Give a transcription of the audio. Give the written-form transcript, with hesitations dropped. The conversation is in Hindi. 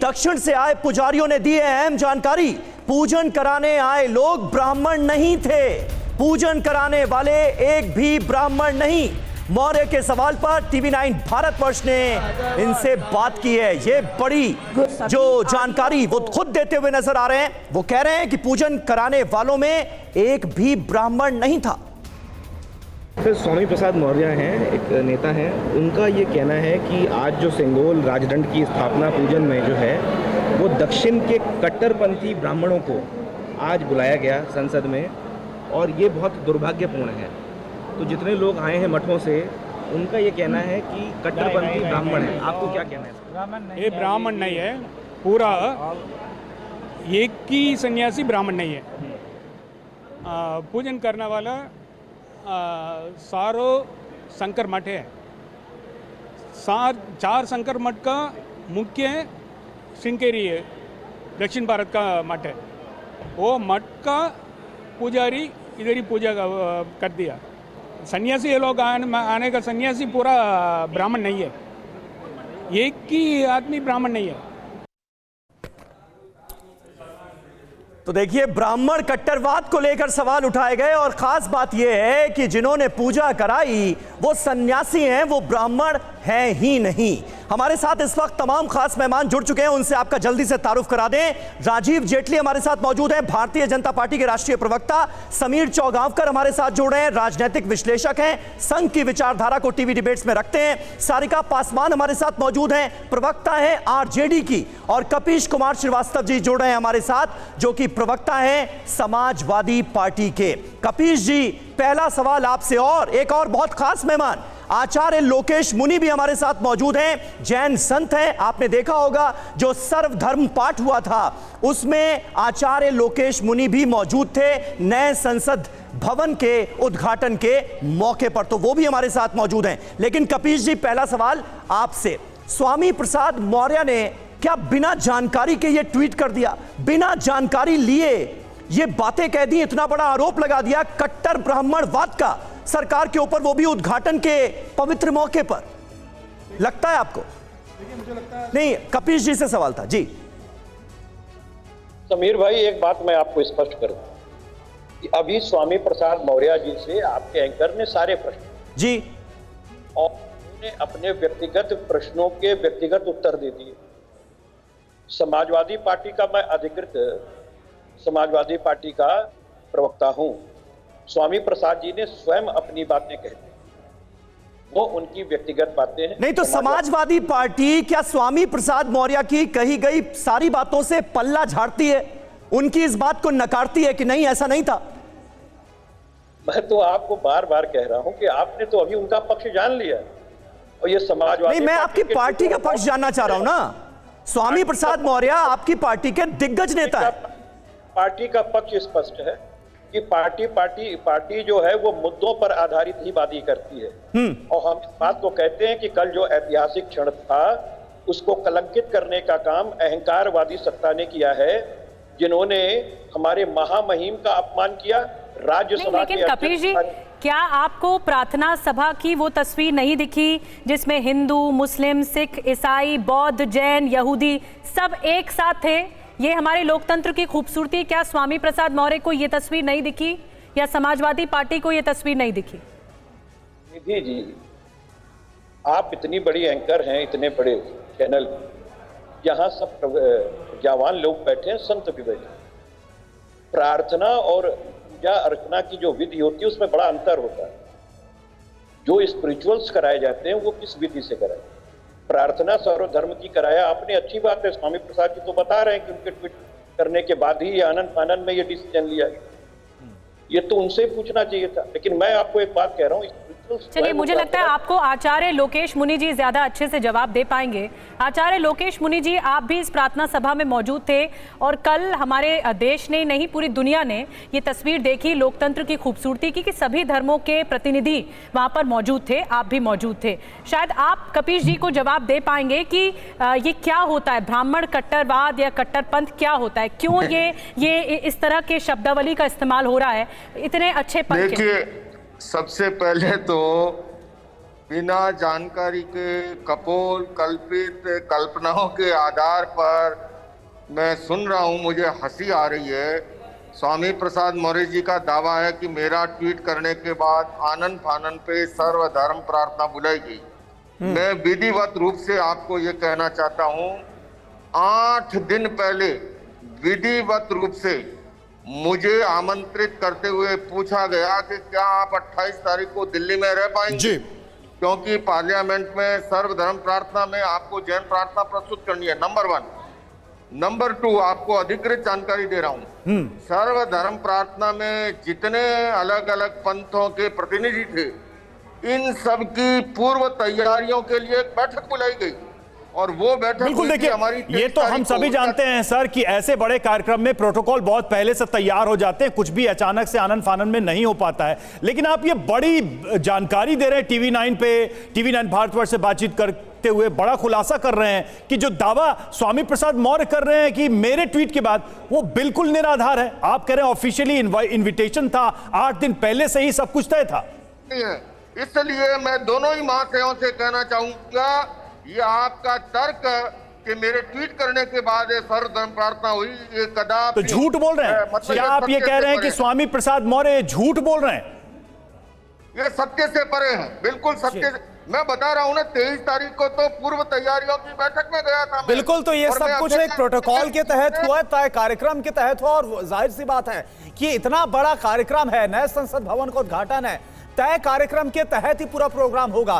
दक्षिण से आए पुजारियों ने दी है अहम जानकारी। पूजन कराने आए लोग ब्राह्मण नहीं थे, पूजन कराने वाले एक भी ब्राह्मण नहीं। मौर्य के सवाल पर TV9 भारतवर्ष ने इनसे बात की है। ये बड़ी जो जानकारी वो खुद देते हुए नजर आ रहे हैं। वो कह रहे हैं कि पूजन कराने वालों में एक भी ब्राह्मण नहीं था। फिर स्वामी प्रसाद मौर्य हैं, एक नेता हैं, उनका ये कहना है कि आज जो सेंगोल राजदंड की स्थापना पूजन में जो है वो दक्षिण के कट्टरपंथी ब्राह्मणों को आज बुलाया गया संसद में, और ये बहुत दुर्भाग्यपूर्ण है। तो जितने लोग आए हैं मठों से, उनका ये कहना है कि कट्टरपंथी ब्राह्मण है। आपको क्या कहना है? ये ब्राह्मण नहीं है, पूरा एक ही सन्यासी ब्राह्मण नहीं है। पूजन करने वाला सारो शंकर मठ है। चार शंकर मठ का मुख्य श्रृंगेरी है, दक्षिण भारत का मठ है। वो मठ का पुजारी इधर ही पूजा कर दिया। सन्यासी ये लोग आने का सन्यासी पूरा ब्राह्मण नहीं है, एक ही आदमी ब्राह्मण नहीं है। तो देखिए, ब्राह्मण कट्टरवाद को लेकर सवाल उठाए गए और खास बात यह है कि जिन्होंने पूजा कराई वो सन्यासी हैं, वो ब्राह्मण हैं ही नहीं। हमारे साथ इस वक्त तमाम खास मेहमान जुड़ चुके हैं, उनसे आपका जल्दी से तारुफ करा दें। राजीव जेटली हमारे साथ मौजूद हैं, भारतीय जनता पार्टी के राष्ट्रीय प्रवक्ता। समीर चौगांवकर हमारे साथ जुड़ रहे हैं, राजनीतिक विश्लेषक हैं, संघ की विचारधारा को टीवी डिबेट्स में रखते हैं। सारिका पासवान हमारे साथ मौजूद हैं, प्रवक्ता हैं आरजेडी की। और कपीश कुमार श्रीवास्तव जी जुड़ रहे हैं हमारे साथ, जो कि प्रवक्ता हैं समाजवादी पार्टी के। कपीश जी, पहला सवाल आपसे। और एक और बहुत खास मेहमान आचार्य लोकेश मुनि भी हमारे साथ मौजूद हैं, जैन संत हैं। आपने देखा होगा जो सर्वधर्म पाठ हुआ था उसमें आचार्य लोकेश मुनि भी मौजूद थे नए संसद भवन के उद्घाटन के मौके पर, तो वो भी हमारे साथ मौजूद हैं। लेकिन कपीश जी, पहला सवाल आपसे। स्वामी प्रसाद मौर्य ने क्या बिना जानकारी के ये ट्वीट कर दिया, बिना जानकारी लिए ये बातें कह दी, इतना बड़ा आरोप लगा दिया कट्टर ब्राह्मणवाद का सरकार के ऊपर, वो भी उद्घाटन के पवित्र मौके पर? लगता है आपको? मुझे लगता है नहीं। कपीश जी से सवाल था जी। समीर भाई, एक बात मैं आपको स्पष्ट करूं कि अभी स्वामी प्रसाद मौर्य जी से आपके एंकर ने सारे प्रश्न जी, और उन्होंने अपने व्यक्तिगत प्रश्नों के व्यक्तिगत उत्तर दे दिए। समाजवादी पार्टी का मैं अधिकृत समाजवादी पार्टी का प्रवक्ता हूं। स्वामी प्रसाद जी ने स्वयं अपनी बातें कही, वो उनकी व्यक्तिगत बातें हैं। नहीं तो समाजवादी पार्टी क्या स्वामी प्रसाद मौर्य की कही गई सारी बातों से पल्ला झाड़ती है, उनकी इस बात को नकारती है कि नहीं ऐसा नहीं था? मैं तो आपको बार बार कह रहा हूं कि आपने तो अभी उनका पक्ष जान लिया, और ये समाजवादी नहीं, मैं आपकी पार्टी का पक्ष जानना चाह रहा हूं ना। स्वामी प्रसाद मौर्य आपकी पार्टी के दिग्गज नेता है। पार्टी का पक्ष स्पष्ट है कि पार्टी जो है वो मुद्दों पर आधारित ही बात करती है। और हम इस बात को कहते हैं कि कल जो ऐतिहासिक क्षण था उसको कलंकित करने का काम अहंकारवादी सत्ता ने किया है, जिन्होंने हमारे महामहिम का अपमान किया। राज्यसभा लेकिन कपीश जी, क्या आपको प्रार्थना सभा की वो तस्वीर नहीं दिखी जिसमें हिंदू, मुस्लिम, सिख, ईसाई, बौद्ध, जैन, यहूदी सब एक साथ थे? ये हमारे लोकतंत्र की खूबसूरती। क्या स्वामी प्रसाद मौर्य को ये तस्वीर नहीं दिखी, या समाजवादी पार्टी को ये तस्वीर नहीं दिखी? निधि जी, आप इतनी बड़ी एंकर हैं, इतने बड़े चैनल, यहाँ सब ज्ञावान लोग बैठे हैं, संत भी बैठे। प्रार्थना और पूजा अर्चना की जो विधि होती है उसमें बड़ा अंतर होता है। जो स्पिरिचुअल्स कराए जाते हैं वो किस विधि से कराए? प्रार्थना सर्वधर्म की कराया आपने, अच्छी बात है। स्वामी प्रसाद जी तो बता रहे हैं कि उनके ट्वीट करने के बाद ही आनंद फानंद में ये डिसीजन लिया, ये तो उनसे पूछना चाहिए था। लेकिन मैं आपको एक बात कह रहा हूँ, चलिए, मुझे लगता है आपको आचार्य लोकेश मुनि जी ज्यादा अच्छे से जवाब दे पाएंगे। आचार्य लोकेश मुनि जी, आप भी इस प्रार्थना सभा में मौजूद थे और कल हमारे देश ने नहीं पूरी दुनिया ने ये तस्वीर देखी लोकतंत्र की खूबसूरती की कि सभी धर्मों के प्रतिनिधि वहां पर मौजूद थे, आप भी मौजूद थे। शायद आप कपीश जी को जवाब दे पाएंगे कि ये क्या होता है, ब्राह्मण कट्टरवाद या कट्टरपंथ क्या होता है, क्यों ये इस तरह के शब्दावली का इस्तेमाल हो रहा है इतने अच्छे पद के? सबसे पहले तो बिना जानकारी के कपोल कल्पित कल्पनाओं के आधार पर मैं सुन रहा हूं, मुझे हंसी आ रही है। स्वामी प्रसाद मौर्य जी का दावा है कि मेरा ट्वीट करने के बाद आनन फानन पे सर्वधर्म प्रार्थना बुलाई गई। मैं विधिवत रूप से आपको ये कहना चाहता हूं, 8 दिन पहले विधिवत रूप से मुझे आमंत्रित करते हुए पूछा गया कि क्या आप 28 तारीख को दिल्ली में रह पाएंगे जी। क्योंकि पार्लियामेंट में सर्वधर्म प्रार्थना में आपको जैन प्रार्थना प्रस्तुत करनी है, नंबर 1। नंबर 2, आपको अधिकृत जानकारी दे रहा हूं, सर्वधर्म प्रार्थना में जितने अलग अलग पंथों के प्रतिनिधि थे, इन सब की पूर्व तैयारियों के लिए एक बैठक बुलाई गई और वो बैठक बिल्कुल देखिए, ये तो हम सभी जानते हैं सर कि ऐसे बड़े कार्यक्रम में प्रोटोकॉल बहुत पहले से तैयार हो जाते हैं, कुछ भी अचानक से आनन फानन में नहीं हो पाता है। लेकिन आप ये बड़ी जानकारी दे रहे हैं टीवी 9 पे, टीवी 9 भारतवर्ष से बातचीत करते हुए बड़ा खुलासा कर रहे हैं कि जो दावा स्वामी प्रसाद मौर्य कर रहे हैं कि मेरे ट्वीट के बाद, वो बिल्कुल निराधार है। आप कह रहे हैं ऑफिशियली इन्विटेशन था, 8 दिन पहले से ही सब कुछ तय था। इसलिए मैं दोनों ही महाशयों से कहना चाहूंगा, ये आपका तर्क कि मेरे ट्वीट करने के बाद सर्वधर्म प्रार्थना हुई, ये कदापि तो झूठ बोल रहे हैं। मतलब क्या आप ये कह रहे हैं कि स्वामी प्रसाद मौर्य झूठ बोल रहे हैं? ये सत्य से परे हैं, बिल्कुल सत्य से। मैं बता रहा हूं ना, 23 तारीख को तो पूर्व तैयारियों की बैठक में गया था मैं। बिल्कुल, तो ये और सब मैं कुछ अपने एक प्रोटोकॉल के तहत हुआ है, तय कार्यक्रम के तहत हुआ, और जाहिर सी बात है कि इतना बड़ा कार्यक्रम है, नए संसद भवन का उद्घाटन है, तय कार्यक्रम के तहत ही पूरा प्रोग्राम होगा।